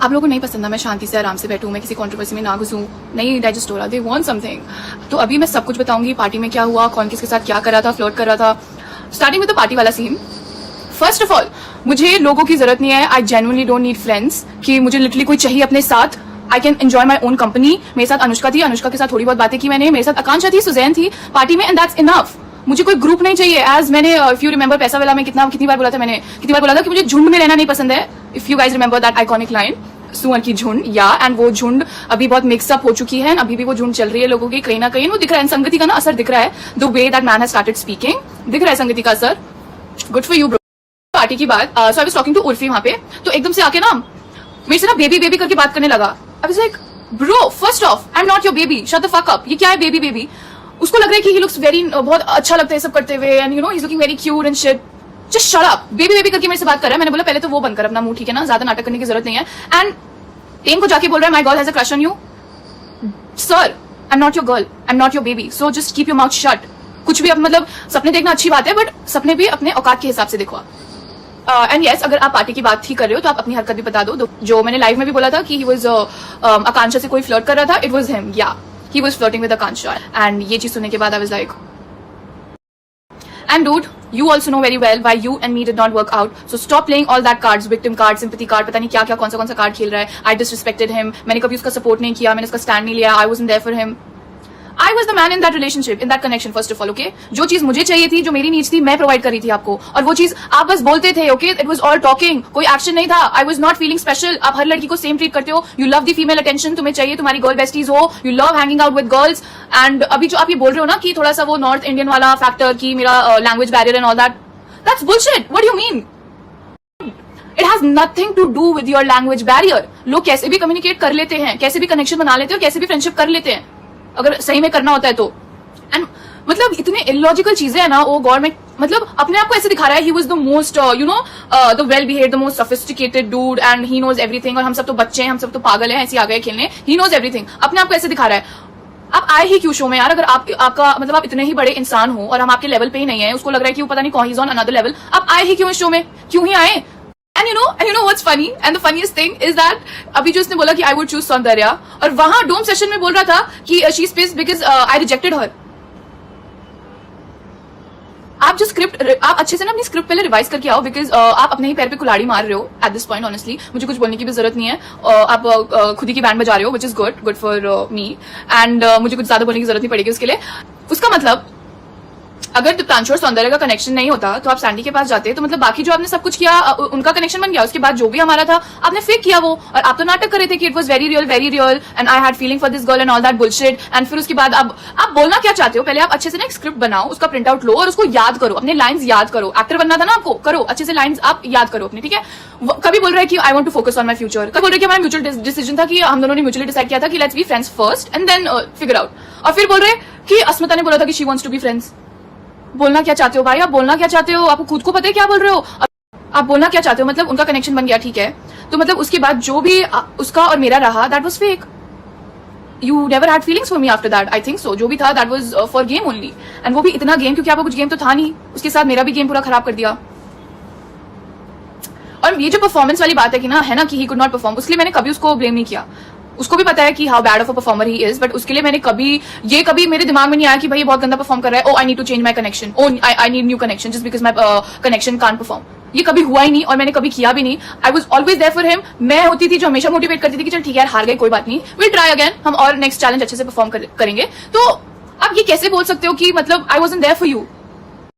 आप लोगों को नहीं पसंद ना मैं शांति से आराम से बैठूं, मैं किसी कंट्रोवर्सी में ना घुसूं, नहीं डाइजेस्ट हो रहा, दे वांट समथिंग। तो अभी मैं सब कुछ बताऊंगी, पार्टी में क्या हुआ, कौन किसके साथ क्या कर रहा था, फ्लर्ट कर रहा था। स्टार्टिंग में तो पार्टी वाला सीन। फर्स्ट ऑफ ऑल मुझे लोगों की जरूरत नहीं है, I genuinely don't need friends, कि मुझे लिटरली कोई चाहिए अपने साथ। I can enjoy my own company. मेरे साथ अनुष्का थी, अनुष्का के साथ थोड़ी बहुत बातें की मैंने, मेरे साथ आकांक्षा थी, सुजैन थी पार्टी में, एंड दैट्स इनफ। मुझे कोई ग्रुप नहीं चाहिए। एज मैंने इफ यू रिमेंबर पैसा वाला में कितनी बार बोला था मैंने, कितनी बार बोला था कि मुझे झुंड में रहना नहीं पसंद है। If you guys remember that iconic line, सुअर की झुंड, या एंड वो झुंड अभी बहुत मिक्सअप हो चुकी है, अभी भी वो झुंड चल रही है लोगों की, कहीं ना कहीं वो दिख रहा है। संगति का ना असर दिख रहा है, the way that man has started speaking, दिख रहा है संगति का असर। Good for you bro. Party की बात, so I was talking to Urfi वहां पे, तो एकदम से आके ना मेरे से ना बेबी बेबी करके बात करने लगा। I was like bro, first of I am not your baby, shut the fuck up. ये क्या है बेबी बेबी? उसको लग रहा है कि ही लुक्स वेरी, बहुत अच्छा लगता है सब करते हुए, and you know he is looking very cute and shit. Just shut up, baby baby करके मेरे से बात कर रहा है। मैंने बोला पहले तो वो बंद कर अपना मुंह, ठीक है ना, ज्यादा नाटक करने की जरूरत नहीं है। एंड टेम को जाके बोल रहा है my girl has a crush on you. Sir I am not your girl, I am not your baby, so just keep your mouth shut. कुछ भी मतलब सपने देखना अच्छी बात है, बट सपने भी अपने औकात के हिसाब से देखो। एंड येस, अगर आप पार्टी की बात ही कर रहे हो तो आप अपनी हरकत भी बता दो। जो मैंने लाइव में भी बोला था कि ही वाज आकांक्षा से कोई फ्लर्ट कर रहा था, इट वाज हिम, या he was flirting with Akansha, and ये चीज सुनने के बाद I was like, and dude, you also know very well why you and me did not work out, so stop playing all that cards, victim card, sympathy card, पता नहीं क्या क्या कौन सा कार्ड खेल रहा है। I disrespected him, मैंने कभी उसका सपोर्ट नहीं किया, मैंने उसका स्टैंड नहीं लिया, I wasn't there for him. I was the man in that relationship, in that connection, first of all, okay? जो चीज मुझे चाहिए थी, जो मेरी नीड्स थी, मैं प्रोवाइड कर रही थी आपको, और वो चीज आप बस बोलते थे, okay? It was all talking, कोई एक्शन नहीं था। I was not feeling special। आप हर लड़की को सेम ट्रीट करते हो, you love the female attention, तुम्हें चाहिए तुम्हारी गर्ल बेस्टीज हो, you love hanging out with girls, and अभी जो आप ये बोल रहे हो ना कि थोड़ा सा वो नॉर्थ इंडियन वाला फैक्टर की मेरा language barrier and all that, that's bullshit. What do you mean? It has nothing to do with your language barrier. लोग कैसे भी कम्युनिकेट कर लेते हैं, कैसे भी कनेक्शन बना लेते हैं, कैसे भी फ्रेंडशिप कर लेते हैं, अगर सही में करना होता है तो। एंड मतलब इतने इलॉजिकल चीजें है ना, वो गवर्नमेंट मतलब अपने आप को ऐसे दिखा रहा है he was the most you know the well behaved, the most sophisticated dude, and he knows everything, और हम सब तो बच्चे हैं, हम सब तो पागल हैं, ऐसे आ गए खेलने, ही नोज एवरीथिंग, अपने आप को ऐसे दिखा रहा है। आप आए ही क्यों शो में यार? अगर आपका मतलब आप इतने ही बड़े इंसान हो और हम आपके लेवल पे ही नहीं है, उसको लग रहा है कि वो पता नहीं कौन, he is on another level, आप आए ही क्यों इस शो में? क्यों ही आए? And you know what's funny? And the funniest thing is that अभी जो उसने बोला कि I would choose सौंदर्या, और वहां डोम सेशन में बोल रहा था कि she's pissed because I rejected her. आप जो स्क्रिप्ट, आप अच्छे से ना अपनी स्क्रिप्ट पहले रिवाइज करके आओ, बिकॉज आप अपने ही पैर पे कुल्हाड़ी मार रहे हो एट दिस पॉइंट। ऑनेस्टली मुझे कुछ बोलने की भी जरूरत नहीं है, आप खुद ही की बैंड बजा रहे हो, which is good for me, and मुझे कुछ ज्यादा बोलने की जरूरत नहीं पड़ेगी उसके लिए। उसका मतलब अगर दीप्तांशु और सौंदर्य का कनेक्शन नहीं होता तो आप सैंडी के पास जाते, तो मतलब बाकी जो आपने सब कुछ किया उनका कनेक्शन बन गया, उसके बाद जो भी हमारा था आपने फेक किया वो, और आप तो नाटक कर रहे थे कि it was very real and I had feeling for this girl and all that bullshit. And फिर उसके बाद आप बोलना क्या चाहते हो, पहले आप अच्छे से ना एक स्क्रिप्ट बनाओ, उसका प्रिंट आउट लो और उसको याद करो, अपने लाइन्स याद करो। एक्टर बनना था ना आपको, करो अच्छे से लाइन्स आप याद करो अपने, ठीक है? कभी बोल रहा है कि I want to focus on my future, कभी बोल रहा है कि हमारा म्यूचुअल डिसीजन था कि हम दोनों ने म्यूचुअली डिसाइड किया था कि let's be friends first and then figure out, और फिर बोल रहे कि अस्मिता ने बोला था कि she wants to be friends. बोलना क्या चाहते हो भाई? आप बोलना क्या चाहते हो? आपको खुद को पता है क्या बोल रहे हो? आप बोलना क्या चाहते हो? मतलब उनका कनेक्शन बन गया, ठीक है, तो मतलब उसके बाद जो भी उसका और मेरा रहा that was fake. You never had feelings for me after that, I think so. जो भी था that was for game only, and वो भी इतना गेम क्योंकि आपका कुछ गेम तो था नहीं, उसके साथ मेरा भी गेम पूरा खराब कर दिया। और ये जो परफॉर्मेंस वाली बात है कि ना, है ना, कि ही कुड नॉट परफॉर्म, उसके लिए मैंने कभी उसको ब्लेम नहीं किया। उसको भी पता है कि how bad of a performer he is, but उसके लिए मैंने कभी मेरे दिमाग में नहीं आया कि भाई ये बहुत गंदा परफॉर्म कर रहा है, oh I need to change my connection, oh I need new connection just because my connection can't perform. ये कभी हुआ ही नहीं और मैंने कभी किया भी नहीं। I was always there for him. मैं होती थी जो हमेशा मोटिवेट करती थी कि चल ठीक है यार, हार गए कोई बात नहीं, विल ट्राई अगेन, हम और नेक्स्ट चैलेंज अच्छे से परफॉर्म करेंगे। तो आप ये कैसे बोल सकते हो कि मतलब I wasn't there for you?